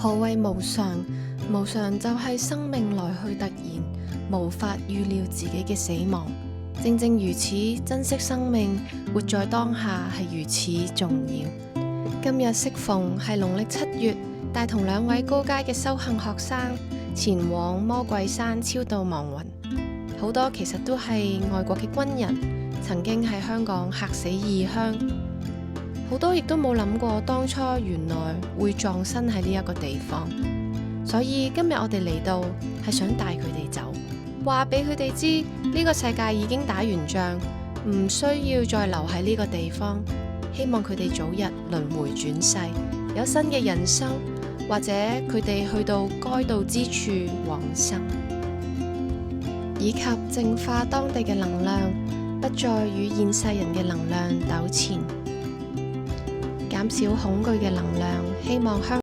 何謂無常？無常就係生命來去突然，無法預料自己嘅死亡。正正如此，珍惜生命，活在當下係如此重要。今日適逢係農曆7月，帶同2位高階嘅修行學生前往魔鬼山超度亡魂。好多其實都係外國嘅軍人，曾經喺香港客死異鄉。好多亦都冇諗過當初原來會葬身喺呢一個地方。所以今日我哋嚟到係想帶佢哋走，話俾佢哋知呢個世界已經打完仗，唔需要再留喺呢個地方。希望佢哋早日輪迴轉世，有新嘅人生，或者佢哋去到該到之處往生，以及淨化當地嘅能量，不再與現世人嘅能量糾纏，減少恐懼嘅能量。希望香